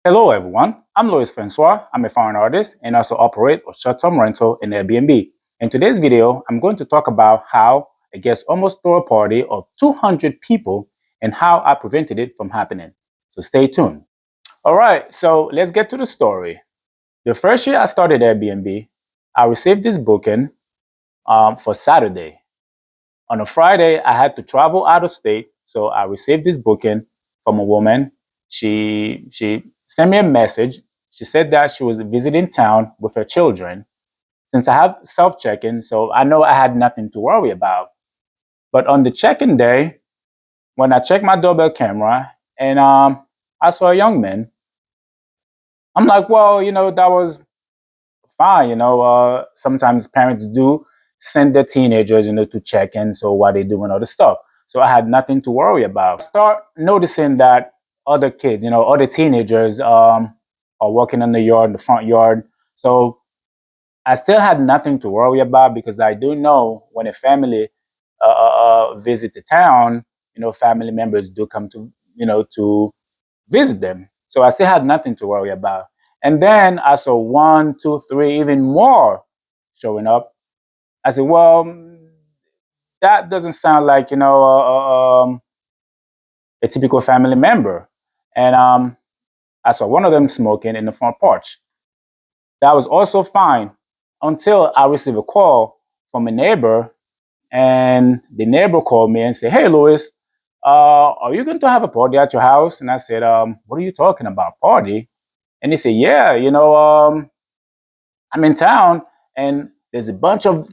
Hello everyone, I'm Louis Francois. I'm a foreign artist and also operate a short-term rental in Airbnb. In today's video, I'm going to talk about how a guest almost threw a party of 200 people and how I prevented it from happening. So stay tuned. All right, so let's get to the story. The first year I started Airbnb, I received this booking for Saturday. On a Friday, I had to travel out of state, so I received this booking from a woman. She sent me a message. She said that she was visiting town with her children. Since I have self-check-in, so I know I had nothing to worry about. But on the check-in day, when I checked my doorbell camera and I saw a young man, I'm like, well, that was fine. Sometimes parents do send their teenagers, to check in, so while they doing other stuff. So I had nothing to worry about. Start noticing that other kids, other teenagers are walking in the yard, the front yard. So I still had nothing to worry about because I do know when a family visits a town, family members do come to visit them. So I still had nothing to worry about. And then I saw one, two, three, even more showing up. I said, well, that doesn't sound like, a typical family member. And I saw one of them smoking in the front porch. That was also fine until I received a call from a neighbor. And the neighbor called me and said, hey, Louis, are you going to have a party at your house? And I said, what are you talking about, party? And he said, yeah, I'm in town and there's a bunch of,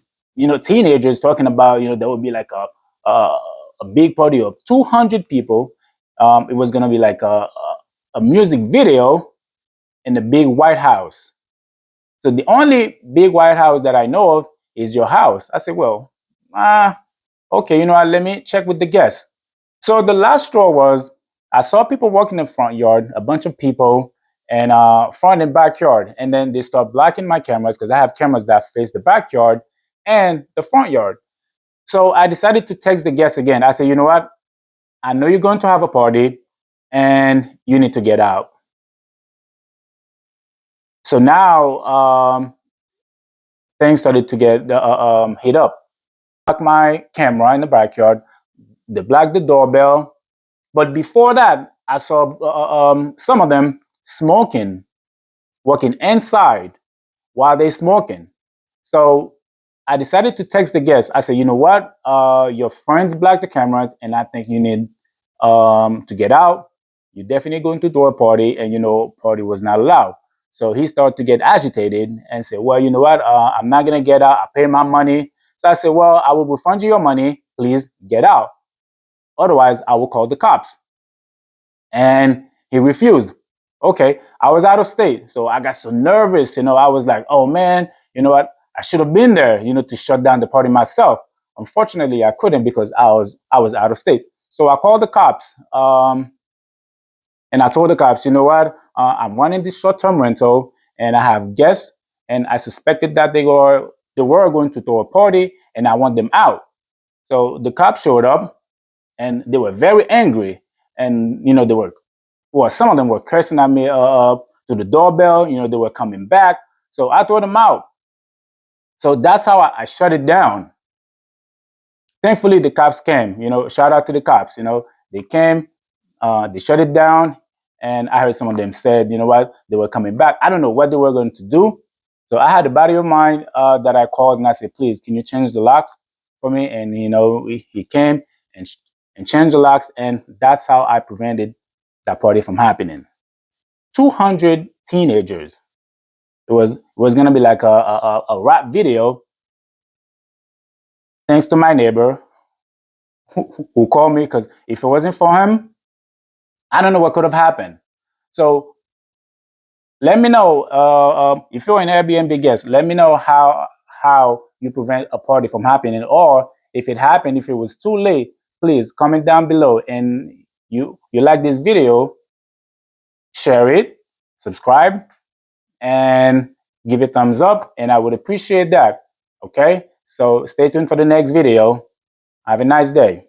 teenagers talking about, there would be like a big party of 200 people. It was going to be like a music video in the big White House. So the only big White House that I know of is your house. I said, well, okay, let me check with the guests. So the last straw was I saw people walking in the front yard, a bunch of people, and front and backyard. And then they start blocking my cameras because I have cameras that face the backyard and the front yard. So I decided to text the guests again. I said, you know what? I know you're going to have a party and you need to get out. So now things started to get heat up. Block my camera in the backyard. They blocked the doorbell. But before that, I saw some of them smoking, working inside while they smoking. So I decided to text the guests. I said, you know what? Your friends blocked the cameras, and I think you need to get out. You're definitely going to throw a party, and party was not allowed. So he started to get agitated and said, well, you know what? I'm not gonna get out. I pay my money. So I said, well, I will refund you your money. Please get out. Otherwise, I will call the cops. And he refused. Okay, I was out of state, so I got so nervous. I was like, oh man, you know what? I should have been there, to shut down the party myself. Unfortunately, I couldn't because I was out of state. So I called the cops, and I told the cops, you know what? I'm running this short-term rental, and I have guests, and I suspected that they were going to throw a party, and I want them out. So the cops showed up, and they were very angry, and some of them were cursing at me to the doorbell. They were coming back. So I threw them out. So that's how I shut it down. Thankfully, the cops came. Shout out to the cops. They came, they shut it down, and I heard some of them said, you know what, they were coming back. I don't know what they were going to do. So I had a buddy of mine that I called and I said, please, can you change the locks for me? And he came and changed the locks, and that's how I prevented that party from happening. 200 teenagers. It was gonna be like a rap video. Thanks to my neighbor who called me, because if it wasn't for him, I don't know what could have happened. So let me know if you're an Airbnb guest. Let me know how you prevent a party from happening, or if it happened, if it was too late, please comment down below. And you like this video, share it, subscribe, and give it a thumbs up, and I would appreciate that. Okay, so stay tuned for the next video. Have a nice day.